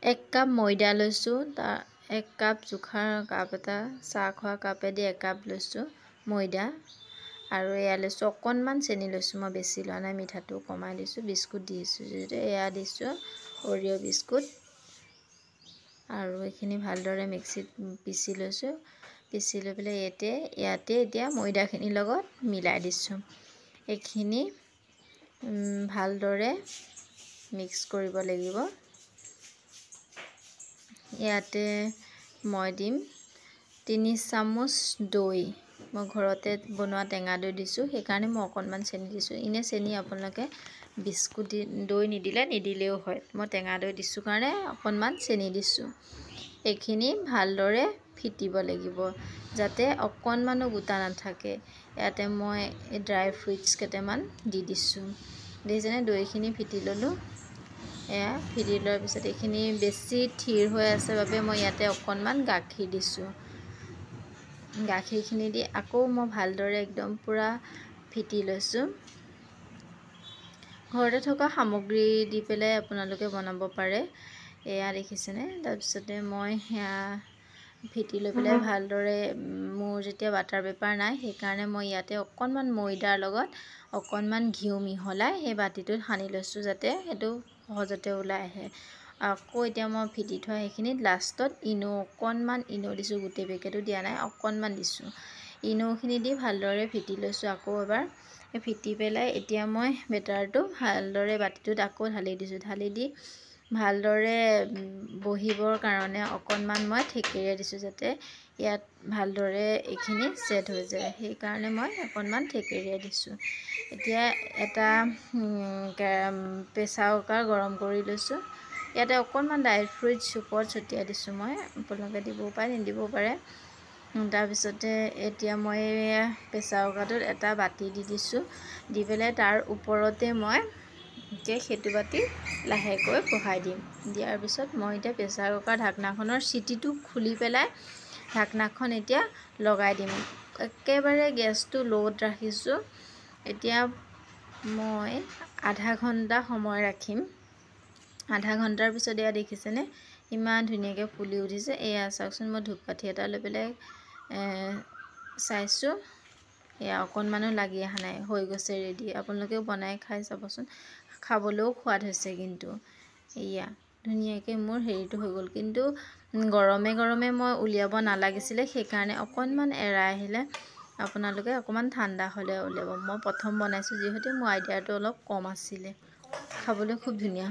1 cup ময়দা লৈছোঁ, 1 cup জোখাৰ cup এটা, চাহ খোৱা কাপেদি 1 কাপ লৈছোঁ ময়দা, আৰু এয়া লৈছোঁ অকণমান চেনি লৈছোঁ, মই বেছি লোৱা নাই, মিঠাটো কমাই লৈছোঁ। বিস্কুট দিছোঁ যিহেতু এয়া দিছোঁ অৰিঅ' বিস্কুট, আৰু এইখিনি ভালদৰে মিক্সিত পিচি লৈছোঁ। পিচি লৈ পেলাই ইয়াতে এতিয়া ময়দাখিনিৰ লগত মিলাই দিছোঁ। এইখিনি ভালদৰে মিক্স কৰিব লাগিব। ইয়াতে মই দিম 3 চামুচ দৈ, মই ঘৰতে বনোৱা টেঙা দৈ দিছোঁ, সেইকাৰণে মই অকণমান চেনি দিছোঁ। এনে চেনি আপোনালোকে বিস্কুট দৈ নিদিলেও হয়, মই টেঙা দৈ দিছোঁ কাৰণে অকণমান চেনি দিছোঁ। এইখিনি ভালদৰে ফিটিব লাগিব যাতে অকণমানো গোটা নাথাকে। ইয়াতে মই ড্ৰাই ফ্ৰুইটছ কেইটামান দি দিছোঁ। দেখিছেনে দৈখিনি ফিটি ল'লোঁ। এয়া ফিটি লোৱাৰ পিছত এইখিনি বেছি থিৰ হৈ আছে বাবে মই ইয়াতে অকণমান গাখীৰ দিছোঁ। গাখীৰখিনি দি আকৌ মই ভালদৰে একদম পূৰা ফিটি লৈছোঁ। ঘৰতে থকা সামগ্ৰী দি পেলাই আপোনালোকে বনাব পাৰে। এয়া দেখিছেনে, তাৰপিছতে মই সেয়া ফিটি লৈ পেলাই ভালদৰে, মোৰ যেতিয়া বাটাৰ পেপাৰ নাই সেইকাৰণে মই ইয়াতে অকণমান ময়দাৰ লগত অকণমান ঘিউ মিহলাই সেই বাতিটোত সানি লৈছোঁ যাতে সেইটো সহজতে ওলাই আহে। আকৌ এতিয়া মই ফিটি থোৱা সেইখিনিত লাষ্টত অকণমান ইনো দিছোঁ, গোটেই পেকেটো দিয়া নাই, অকণমান দিছোঁ। ইনোখিনি দি ভালদৰে ফিটি লৈছোঁ আকৌ এবাৰ। ফিটি পেলাই এতিয়া মই বেটাৰটো ভালদৰে বাতিটোত আকৌ ঢালি দিছোঁ। ঢালি দি ভালদৰে বহিবৰ কাৰণে অকণমান মই থেকেৰিয়াই দিছোঁ যাতে ইয়াত ভালদৰে এইখিনি ছেট হৈ যায়, সেইকাৰণে মই অকণমান থেকেৰিয়াই দিছোঁ। এতিয়া এটা প্ৰেছাৰ কুকাৰ গৰম কৰি লৈছোঁ। ইয়াতে অকণমান ড্ৰাই ফ্ৰুইটছ ওপৰত ছটিয়াই দিছোঁ মই, আপোনালোকে দিবও পাৰে নিদিবও পাৰে। তাৰপিছতে এতিয়া মই প্ৰেছাৰ কুকাৰটোত এটা বাতি দি দিছোঁ, দি পেলাই তাৰ ওপৰতে মই এতিয়া সেইটো বাতি লাহেকৈ বহাই দিম। দিয়াৰ পিছত মই এতিয়া প্ৰেছাৰ কুকাৰ ঢাকনাখনৰ চিটিটো খুলি পেলাই ঢাকনাখন এতিয়া লগাই দিম। একেবাৰে গেছটো ল'ত ৰাখিছোঁ। এতিয়া মই আধা ঘণ্টা সময় ৰাখিম। আধা ঘণ্টাৰ পিছত এয়া দেখিছেনে ইমান ধুনীয়াকৈ ফুলি উঠিছে। এয়া চাওকচোন, মই ধূপকাঠি এটা লৈ পেলাই চাইছোঁ, এয়া অকণমানো লাগি অহা নাই, হৈ গৈছে ৰেডি। আপোনালোকেও বনাই খাই চাবচোন, খাবলৈও সোৱাদ হৈছে। কিন্তু এয়া ধুনীয়াকৈ মোৰ হেৰিটো হৈ গ'ল, কিন্তু গৰমে গৰমে মই উলিয়াব নালাগিছিলে, সেইকাৰণে অকণমান এৰাই আহিলে। আপোনালোকে অকণমান ঠাণ্ডা হ'লে উলিয়াব। মই প্ৰথম বনাইছোঁ যিহেতু মোৰ আইডিয়াটো অলপ কম আছিলে। খাবলৈ খুব ধুনীয়া।